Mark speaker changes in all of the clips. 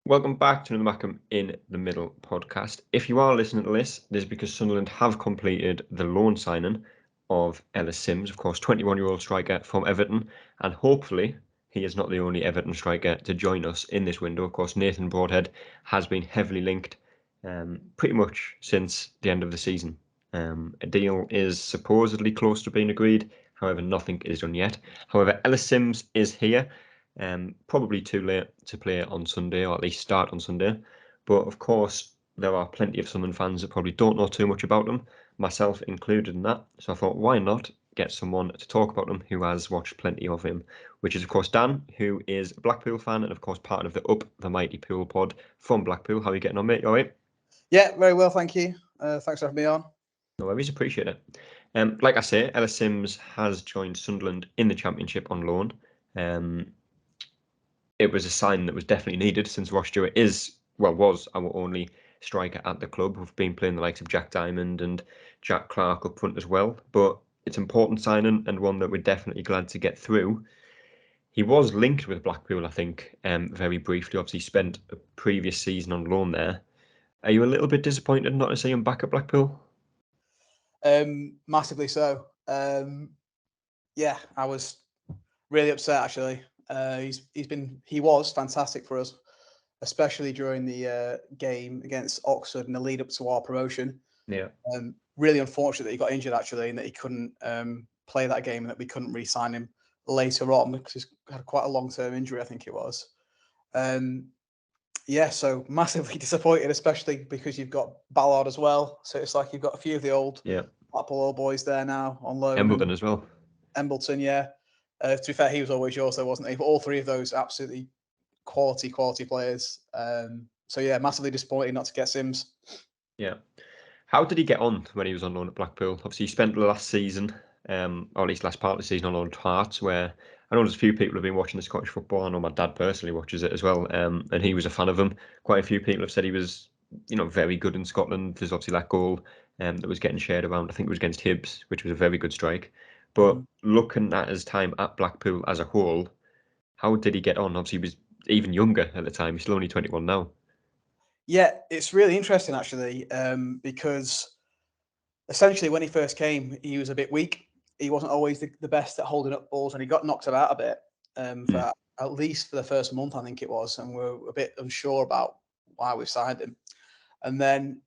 Speaker 1: Welcome back to another Mackem in the Middle podcast. If you are listening to this is because Sunderland have completed the loan signing of Ellis Sims, of course, 21-year-old striker from Everton, and hopefully he is not the only Everton striker to join us in this window. Of course, Nathan Broadhead has been heavily linked pretty much since the end of the season. A deal is supposedly close to being agreed, however, nothing is done yet. However, Ellis Sims is here. Probably too late to play on Sunday, or at least start on Sunday. But of course, there are plenty of Sunderland fans that probably don't know too much about them, myself included in that. So I thought, why not get someone to talk about him who has watched plenty of him, which is, of course, Dan, who is a Blackpool fan and, of course, part of the Up the Mighty Pool pod from Blackpool. How are you getting on, mate? You all right?
Speaker 2: Yeah, very well, thank you. Thanks for having me on.
Speaker 1: No worries, appreciate it. Like I say, Ellis Sims has joined Sunderland in the Championship on loan. It was a sign that was definitely needed since Ross Stewart was our only striker at the club. We've been playing the likes of Jack Diamond and Jack Clark up front as well. But it's an important signing and one that we're definitely glad to get through. He was linked with Blackpool, I think, very briefly. Obviously, spent a previous season on loan there. Are you a little bit disappointed not to see him back at Blackpool?
Speaker 2: Massively so. Yeah, I was really upset actually. He was fantastic for us, especially during the game against Oxford in the lead up to our promotion.
Speaker 1: Yeah.
Speaker 2: Really unfortunate that he got injured actually, and that he couldn't play that game, and that we couldn't re-sign him later on because he's had quite a long-term injury, I think it was. Yeah, so massively disappointed, especially because you've got Ballard as well. So it's like you've got a few of the old Blackpool old boys there now on loan.
Speaker 1: Embleton as well.
Speaker 2: Embleton, yeah. To be fair, he was always yours, though, wasn't he? But all three of those absolutely quality players. So yeah, massively disappointed not to get Sims.
Speaker 1: Yeah. How did he get on when he was on loan at Blackpool? Obviously, he spent the last season, or at least last part of the season, on loan at Hearts, where I know there's a few people who've been watching the Scottish football. I know my dad personally watches it as well, and he was a fan of him. Quite a few people have said he was, very good in Scotland. There's obviously that goal that was getting shared around. I think it was against Hibs, which was a very good strike. But looking at his time at Blackpool as a whole, how did he get on? Obviously, he was even younger at the time. He's still only 21 now.
Speaker 2: Yeah, it's really interesting actually, because essentially when he first came, he was a bit weak. He wasn't always the best at holding up balls, and he got knocked about a bit for at least for the first month, I think it was, and we're a bit unsure about why we signed him. And then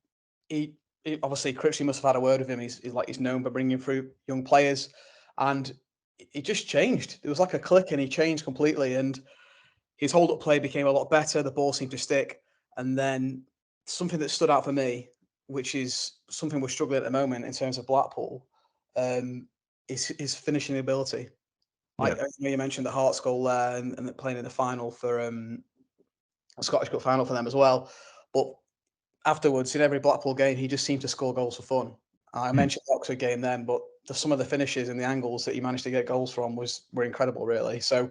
Speaker 2: he obviously Critchley must have had a word with him. He's known for bringing through young players, and he just changed. There was like a click, and he changed completely. And his hold up play became a lot better. The ball seemed to stick, and then something that stood out for me, which is something we're struggling at the moment in terms of Blackpool, is his finishing ability. Like you mentioned the Hearts goal there, and playing in the final for a Scottish Cup final for them as well, but afterwards, in every Blackpool game, he just seemed to score goals for fun. I mentioned the Oxford game then, but some of the finishes and the angles that he managed to get goals from were incredible, really. So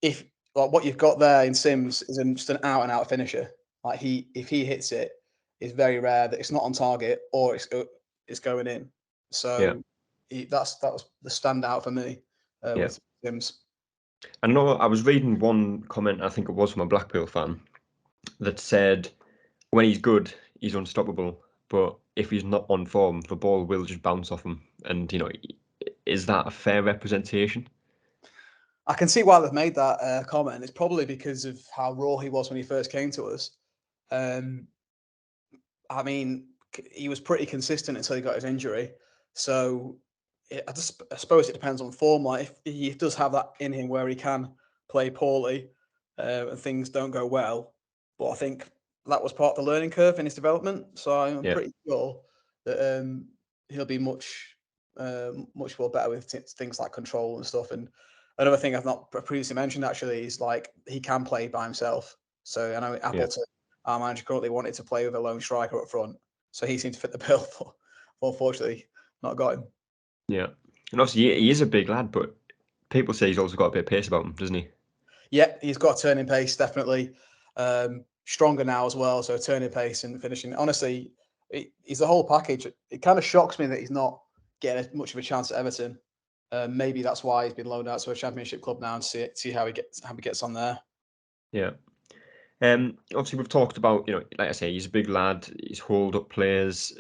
Speaker 2: if what you've got there in Sims is just an out and out finisher, like if he hits it, it's very rare that it's not on target or it's going in. So that was the standout for me with Sims.
Speaker 1: I know I was reading one comment, I think it was from a Blackpool fan, that said when he's good, he's unstoppable. But if he's not on form, the ball will just bounce off him. And, is that a fair representation?
Speaker 2: I can see why they've made that comment. It's probably because of how raw he was when he first came to us. I mean, he was pretty consistent until he got his injury. So I suppose it depends on form. Like if he does have that in him where he can play poorly and things don't go well. But I think that was part of the learning curve in his development. So I'm pretty sure that he'll be much more better with things like control and stuff. And another thing I've not previously mentioned actually is like he can play by himself. So I know Appleton, our manager, currently wanted to play with a lone striker up front, so he seemed to fit the bill. But unfortunately, not got him.
Speaker 1: Yeah, and obviously he is a big lad, but people say he's also got a bit of pace about him, doesn't he?
Speaker 2: Yeah, he's got a turning pace, definitely. Stronger now as well, so turning pace and finishing. Honestly, he's the whole package. It kind of shocks me that he's not getting much of a chance at Everton. Maybe that's why he's been loaned out to a Championship club now and see how he gets on there.
Speaker 1: Yeah. Obviously, we've talked about, like I say, he's a big lad. His hold-up players,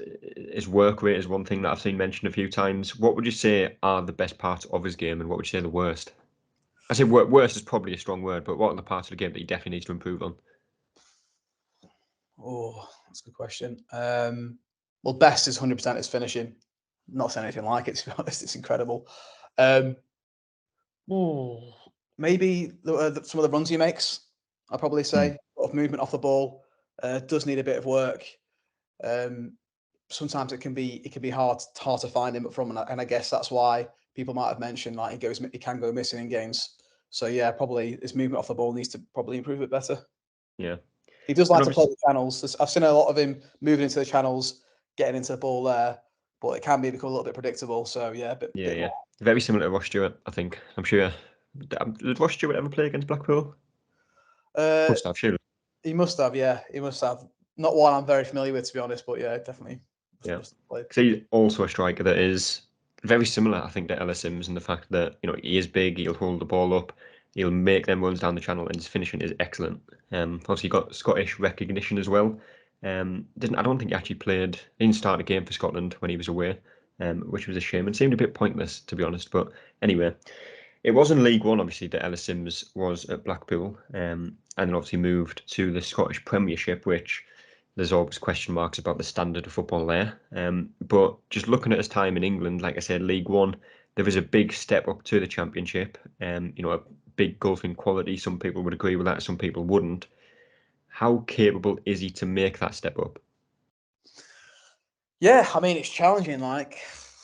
Speaker 1: his work rate is one thing that I've seen mentioned a few times. What would you say are the best parts of his game, and what would you say the worst? I say worst is probably a strong word, but what are the parts of the game that he definitely needs to improve on?
Speaker 2: Oh, that's a good question. Well, best is 100% his finishing. Not saying anything like it, to be honest. It's incredible. Um, Maybe some of the runs he makes, I'd probably say. A lot of movement off the ball. Does need a bit of work. Sometimes it can be hard to find him from, and I guess that's why people might have mentioned like he can go missing in games. So yeah, probably his movement off the ball needs to probably improve it better.
Speaker 1: Yeah.
Speaker 2: He does
Speaker 1: And
Speaker 2: like to play
Speaker 1: obviously,
Speaker 2: the channels. I've seen a lot of him moving into the channels, getting into the ball there, but it can become a little bit predictable. So yeah, a bit,
Speaker 1: yeah,
Speaker 2: bit
Speaker 1: yeah.
Speaker 2: more.
Speaker 1: Very similar to Ross Stewart, I think. I'm sure. Did Ross Stewart ever play against Blackpool?
Speaker 2: Uh,
Speaker 1: Must have, surely.
Speaker 2: he must have, yeah, he must have. Not one I'm very familiar with, to be honest, but yeah, definitely
Speaker 1: Yeah.
Speaker 2: must have played.
Speaker 1: Because he's also a striker that is very similar, I think, to Ellis Sims in the fact that, he is big, he'll hold the ball up, he'll make them runs down the channel, and his finishing is excellent. Obviously, got Scottish recognition as well. I don't think he actually played, he didn't start a game for Scotland when he was away, which was a shame and seemed a bit pointless, to be honest. But anyway, it was in League One, obviously, that Ellis Sims was at Blackpool, and then obviously moved to the Scottish Premiership, which there's always question marks about the standard of football there. But just looking at his time in England, like I said, League One, there was a big step up to the Championship. A big gulf in quality. Some people would agree with that, some people wouldn't. How capable is he to make that step up?
Speaker 2: Yeah, I mean it's challenging. Like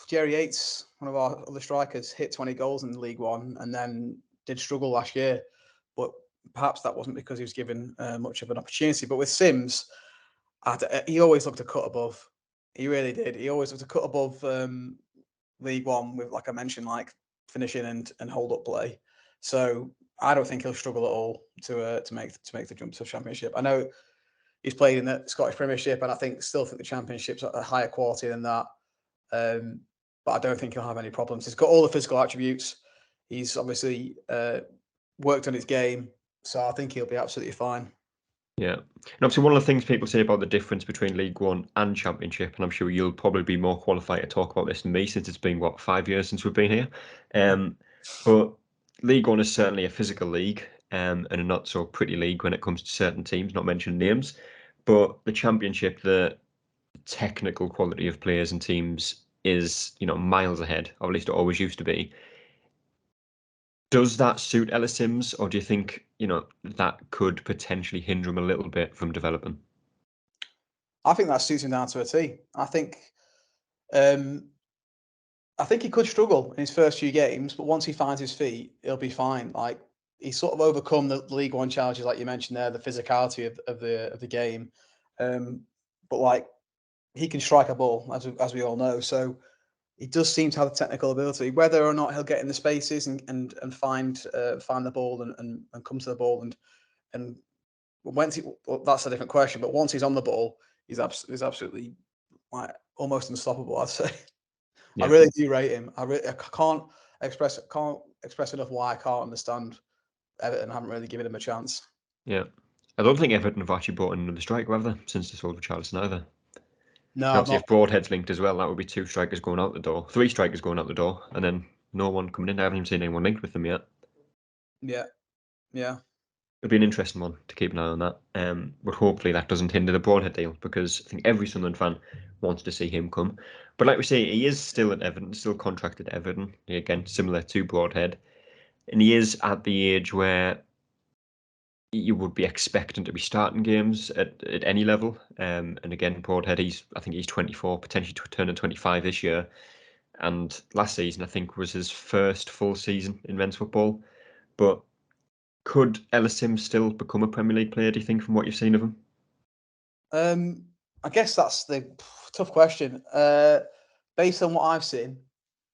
Speaker 2: Jerry Yates, one of our other strikers, hit 20 goals in League One and then did struggle last year. But perhaps that wasn't because he was given much of an opportunity. But with Sims, he always looked a cut above. He really did. He always looked a cut above League One with, like I mentioned, like finishing and hold up play. So I don't think he'll struggle at all to make the jump to the Championship. I know he's played in the Scottish Premiership, and I still think the Championship's at a higher quality than that. But I don't think he'll have any problems. He's got all the physical attributes. He's obviously worked on his game, so I think he'll be absolutely fine.
Speaker 1: Yeah. And obviously, one of the things people say about the difference between League One and Championship, and I'm sure you'll probably be more qualified to talk about this than me since it's been, 5 years since we've been here. But League One is certainly a physical league and a not so pretty league when it comes to certain teams, not mentioning names. But the Championship, the technical quality of players and teams is, miles ahead, or at least it always used to be. Does that suit Ellis Sims, or do you think, that could potentially hinder him a little bit from developing?
Speaker 2: I think that suits him down to a T. Um, I think he could struggle in his first few games, but once he finds his feet, he'll be fine. Like he's sort of overcome the League One challenges, like you mentioned there, the physicality of the game. But like he can strike a ball, as we all know. So he does seem to have the technical ability. Whether or not he'll get in the spaces and find the ball and come to the ball and that's a different question. But once he's on the ball, he's absolutely like almost unstoppable. I'd say. I
Speaker 1: Yeah,
Speaker 2: really do rate him. I can't express enough why I can't understand Everton haven't really given him a chance.
Speaker 1: yeah. I don't think Everton have actually brought in another striker, have they, since they sold Richarlison either?
Speaker 2: No,
Speaker 1: And
Speaker 2: I've
Speaker 1: obviously,
Speaker 2: not.
Speaker 1: if Broadhead's linked as well, that would be two strikers going out the door, three strikers going out the door, and then no one coming in. I haven't even seen anyone linked with them yet.
Speaker 2: Yeah, yeah.
Speaker 1: It'll be an interesting one to keep an eye on that. But hopefully that doesn't hinder the Broadhead deal because I think every Sunderland fan wants to see him come. But like we say, he is still at Everton, still contracted at Everton. Again, similar to Broadhead, and he is at the age where you would be expecting to be starting games at any level. And again, Broadhead, I think he's 24, potentially turning 25 this year. And last season, I think, was his first full season in men's football. But could Ellis Sims still become a Premier League player, do you think, from what you've seen of him?
Speaker 2: I guess that's the tough question. Based on what I've seen,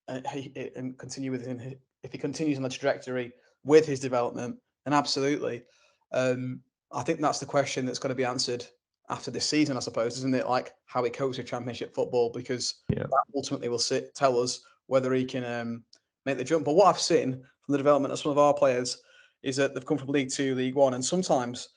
Speaker 2: and continue with him, if he continues on the trajectory with his development, then absolutely. I think that's the question that's going to be answered after this season, I suppose, isn't it? Like how he copes with Championship football, because
Speaker 1: Yeah.
Speaker 2: that ultimately will tell us whether he can make the jump. But what I've seen from the development of some of our players is that they've come from League Two, League One, and sometimes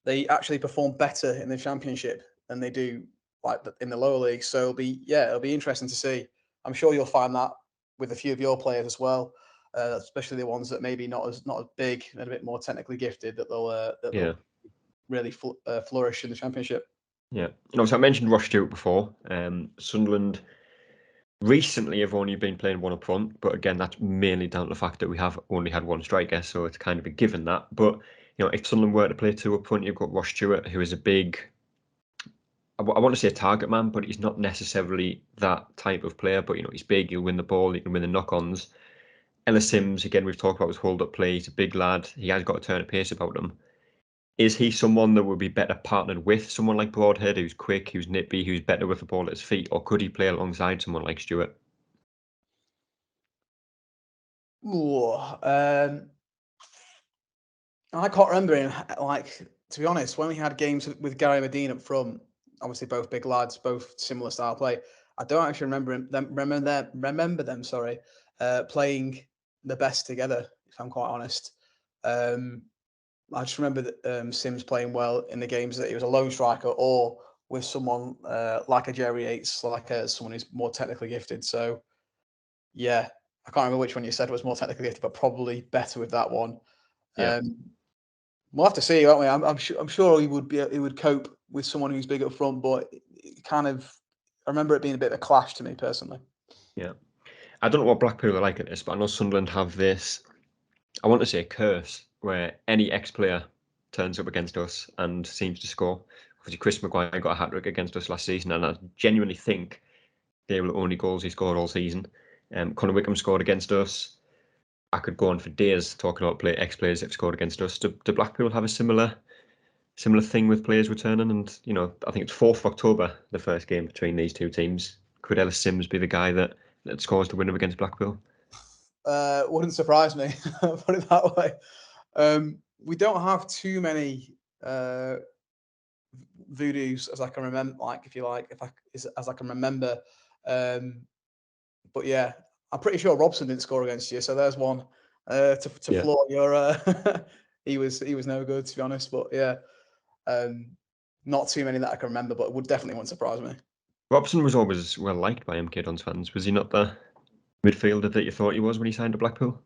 Speaker 2: they actually perform better in the Championship than they do like in the lower league. So it'll be interesting to see. I'm sure you'll find that with a few of your players as well, especially the ones that maybe not as big and a bit more technically gifted, that they'll really flourish in the Championship.
Speaker 1: Yeah. So I mentioned Ross Stewart before. Sunderland recently have only been playing one up front, but again, that's mainly down to the fact that we have only had one striker, so it's kind of a given that. But if Sunderland were to play two up front, you've got Ross Stewart, who is a big, I want to say a target man, but he's not necessarily that type of player. But he's big, he'll win the ball, he can win the knock-ons. Ellis Sims, again, we've talked about his hold-up play. He's a big lad. He has got a turn of pace about him. Is he someone that would be better partnered with someone like Broadhead, who's quick, who's nippy, who's better with the ball at his feet, or could he play alongside someone like Stewart?
Speaker 2: Ooh, I can't remember him. Like, to be honest, when we had games with Gary Medine up front, obviously both big lads, both similar style play. I don't actually remember them. Sorry, playing the best together. If I'm quite honest, I just remember that Sims playing well in the games that he was a lone striker or with someone like a Jerry Yates, like someone who's more technically gifted. So yeah, I can't remember which one you said was more technically gifted, but probably better with that one.
Speaker 1: Yeah.
Speaker 2: We'll have to see, won't we? I'm sure he would cope with someone who's big up front, but it kind of, I remember it being a bit of a clash to me personally.
Speaker 1: Yeah. I don't know what Blackpool are like at this, but I know Sunderland have this, I want to say, curse where any ex-player turns up against us and seems to score. Obviously, Chris Maguire got a hat-trick against us last season, and I genuinely think they were the only goals he scored all season. Conor Wickham scored against us. I could go on for days talking about ex-players that have scored against us. Do Blackpool have a similar thing with players returning? And I think it's 4th of October, the first game between these two teams. Could Ellis Sims be the guy that scores the winner against Blackpool?
Speaker 2: Wouldn't surprise me. Put it that way. We don't have too many voodoos as I can remember. Like, if you like, as I can remember. But yeah, I'm pretty sure Robson didn't score against you, so there's one to floor your. He was no good, to be honest. But yeah, not too many that I can remember, but it wouldn't surprise me.
Speaker 1: Robson was always well liked by MK Dons fans. Was he not the midfielder that you thought he was when he signed to Blackpool?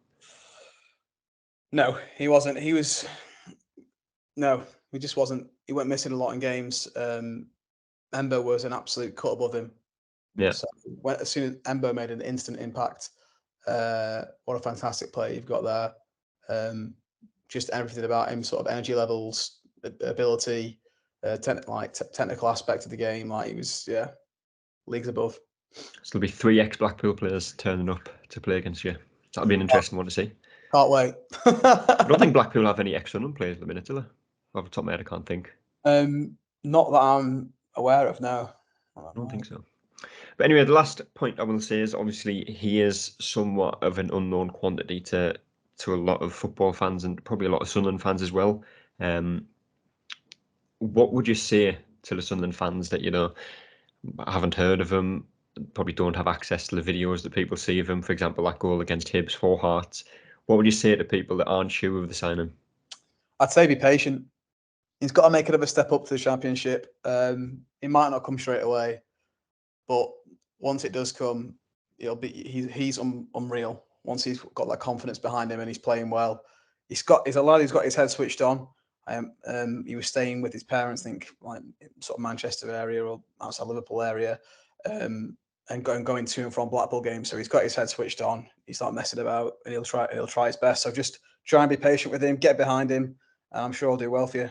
Speaker 2: No, he wasn't. No, he just wasn't. He went missing a lot in games. Embo was an absolute cut above him.
Speaker 1: Yeah.
Speaker 2: So as soon as Embo made an instant impact, what a fantastic player you've got there. Just everything about him, sort of energy levels, ability, technical aspect of the game. Like, he was, leagues above.
Speaker 1: So there'll be 3 ex-Blackpool players turning up to play against you. That'll be an interesting one to see.
Speaker 2: Can't wait.
Speaker 1: I don't think Blackpool have any ex-Sunderland players at the minute, do they? Off the top of my head, I can't think.
Speaker 2: Not that I'm aware of, no.
Speaker 1: I don't think so. But anyway, the last point I will say is obviously he is somewhat of an unknown quantity to a lot of football fans and probably a lot of Sunderland fans as well. What would you say to the Sunderland fans that haven't heard of him, probably don't have access to the videos that people see of him? For example, that goal against Hibs, 4 Hearts. What would you say to people that aren't sure of the signing?
Speaker 2: I'd say be patient. He's got to make another step up to the Championship. It might not come straight away, but once it does come, he's unreal. Once he's got that confidence behind him and he's playing well, he's a lad who's got his head switched on. He was staying with his parents, I think, like sort of Manchester area or outside Liverpool area, and going to and from Blackpool games. So he's got his head switched on. He's not messing about, and he'll try his best. So just try and be patient with him, get behind him, and I'm sure he'll do well for you.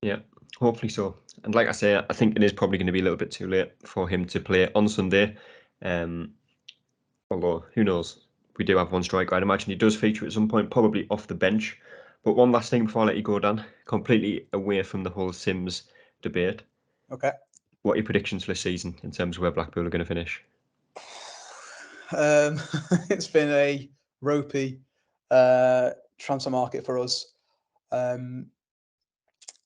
Speaker 1: Yeah, hopefully so. And like I say, I think it is probably going to be a little bit too late for him to play on Sunday. Although, who knows? We do have one striker. I'd imagine he does feature at some point, probably off the bench. But one last thing before I let you go, Dan, completely away from the whole Sims debate.
Speaker 2: Okay.
Speaker 1: What are your predictions for this season in terms of where Blackpool are going to finish?
Speaker 2: It's been a ropey transfer market for us.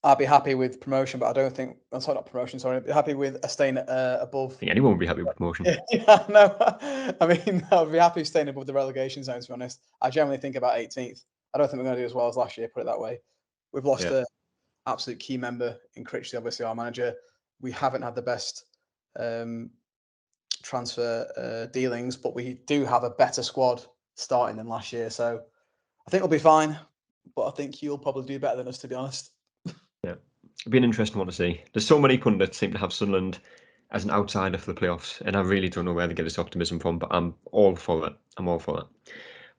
Speaker 2: I'd be happy with promotion, but I don't think. I'm sorry, not promotion. Sorry, I'd be happy with staying above.
Speaker 1: I think anyone would be happy with promotion.
Speaker 2: Yeah, no. I mean, I'd be happy staying above the relegation zone. To be honest, I generally think about 18th. I don't think we're going to do as well as last year. Put it that way. We've lost absolute key member in Critchley, obviously our manager. We haven't had the best transfer dealings, but we do have a better squad starting than last year. So I think we'll be fine, but I think you'll probably do better than us, to be honest.
Speaker 1: Yeah, it'll be an interesting one to see. There's so many pundits seem to have Sunderland as an outsider for the playoffs, and I really don't know where they get this optimism from, but I'm all for that. I'm all for that.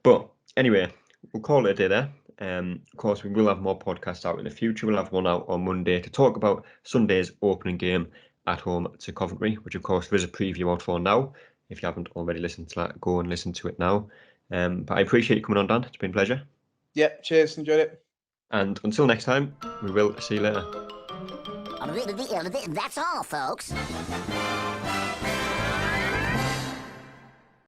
Speaker 1: But anyway, we'll call it a day there. Of course, we will have more podcasts out in the future. We'll have one out on Monday to talk about Sunday's opening game at home to Coventry, which of course there is a preview out for now. If you haven't already listened to that, go and listen to it now. But I appreciate you coming on, Dan. It's been a pleasure.
Speaker 2: Yeah, cheers. Enjoyed it.
Speaker 1: And until next time, we will see you later.
Speaker 3: That's all, folks.